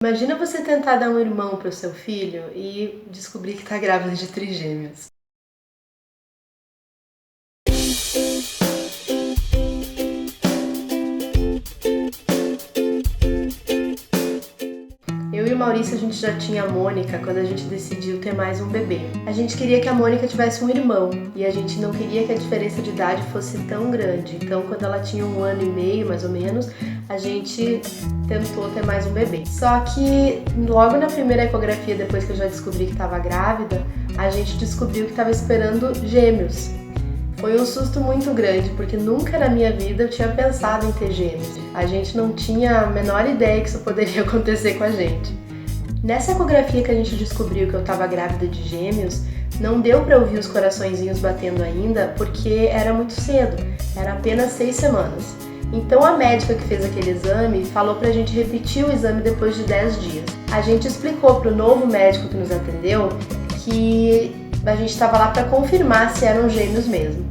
Imagina você tentar dar um irmão para o seu filho e descobrir que está grávida de trigêmeos. Eu e o Maurício, a gente já tinha a Mônica quando a gente decidiu ter mais um bebê. A gente queria que a Mônica tivesse um irmão e a gente não queria que a diferença de idade fosse tão grande. Então, quando ela tinha 1 ano e meio, mais ou menos, a gente tentou ter mais um bebê. Só que logo na primeira ecografia, depois que eu já descobri que estava grávida, a gente descobriu que estava esperando gêmeos. Foi um susto muito grande, porque nunca na minha vida eu tinha pensado em ter gêmeos. A gente não tinha a menor ideia que isso poderia acontecer com a gente. Nessa ecografia que a gente descobriu que eu estava grávida de gêmeos, não deu para ouvir os coraçõezinhos batendo ainda, porque era muito cedo, era apenas 6 semanas. Então a médica que fez aquele exame falou pra gente repetir o exame depois de 10 dias. A gente explicou pro novo médico que nos atendeu que a gente estava lá para confirmar se eram gêmeos mesmo.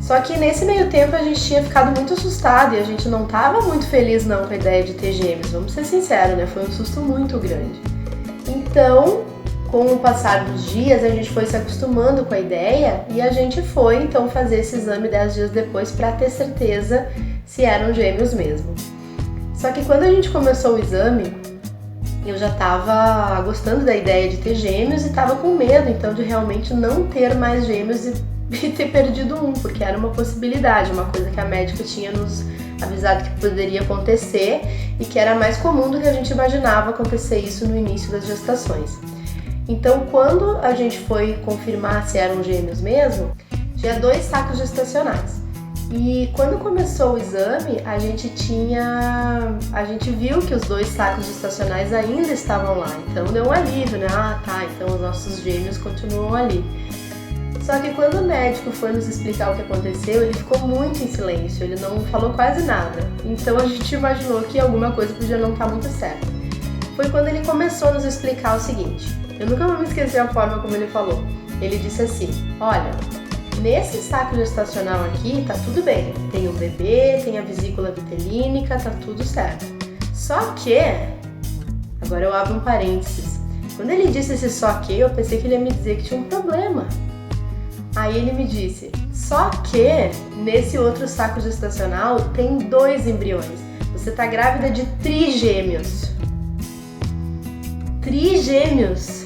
Só que nesse meio tempo a gente tinha ficado muito assustado e a gente não estava muito feliz não com a ideia de ter gêmeos, vamos ser sinceros, né? Foi um susto muito grande. Então, com o passar dos dias, a gente foi se acostumando com a ideia e a gente foi então fazer esse exame 10 dias depois para ter certeza se eram gêmeos mesmo. Só que quando a gente começou o exame, eu já estava gostando da ideia de ter gêmeos e estava com medo então de realmente não ter mais gêmeos e ter perdido um, porque era uma possibilidade, uma coisa que a médica tinha nos avisado que poderia acontecer e que era mais comum do que a gente imaginava acontecer isso no início das gestações. Então, quando a gente foi confirmar se eram gêmeos mesmo, tinha 2 sacos gestacionais. E quando começou o exame, a gente viu que os 2 sacos gestacionais ainda estavam lá. Então deu um alívio, né? Ah, tá, então os nossos gêmeos continuam ali. Só que quando o médico foi nos explicar o que aconteceu, ele ficou muito em silêncio, ele não falou quase nada. Então a gente imaginou que alguma coisa podia não estar muito certa. Foi quando ele começou a nos explicar o seguinte. Eu nunca vou me esquecer a forma como ele falou. Ele disse assim: olha, nesse saco gestacional aqui tá tudo bem. Tem um bebê, tem a vesícula vitelínica, tá tudo certo. Só que, agora eu abro um parênteses. Quando ele disse esse só que, eu pensei que ele ia me dizer que tinha um problema. Aí ele me disse, só que nesse outro saco gestacional tem 2 embriões. Você tá grávida de trigêmeos. Trigêmeos!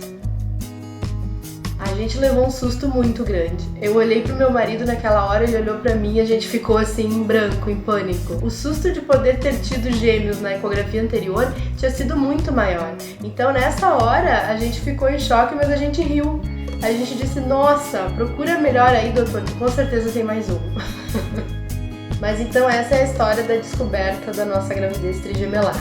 A gente levou um susto muito grande. Eu olhei pro meu marido naquela hora, ele olhou pra mim e a gente ficou assim em branco, em pânico. O susto de poder ter tido gêmeos na ecografia anterior tinha sido muito maior. Então nessa hora a gente ficou em choque, mas a gente riu. A gente disse, nossa, procura melhor aí, doutor, que com certeza tem mais um. Mas então essa é a história da descoberta da nossa gravidez trigemelar.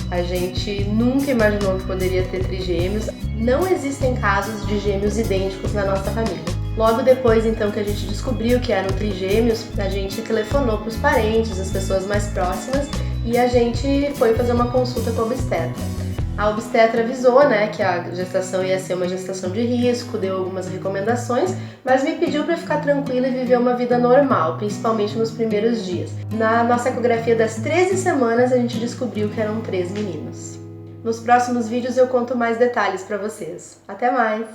A gente nunca imaginou que poderia ter trigêmeos. Não existem casos de gêmeos idênticos na nossa família. Logo depois, então, que a gente descobriu que eram trigêmeos, a gente telefonou para os parentes, as pessoas mais próximas, e a gente foi fazer uma consulta com a obstetra. A obstetra avisou, né, que a gestação ia ser uma gestação de risco, deu algumas recomendações, mas me pediu para ficar tranquila e viver uma vida normal, principalmente nos primeiros dias. Na nossa ecografia das 13 semanas, a gente descobriu que eram 3 meninos. Nos próximos vídeos eu conto mais detalhes para vocês. Até mais!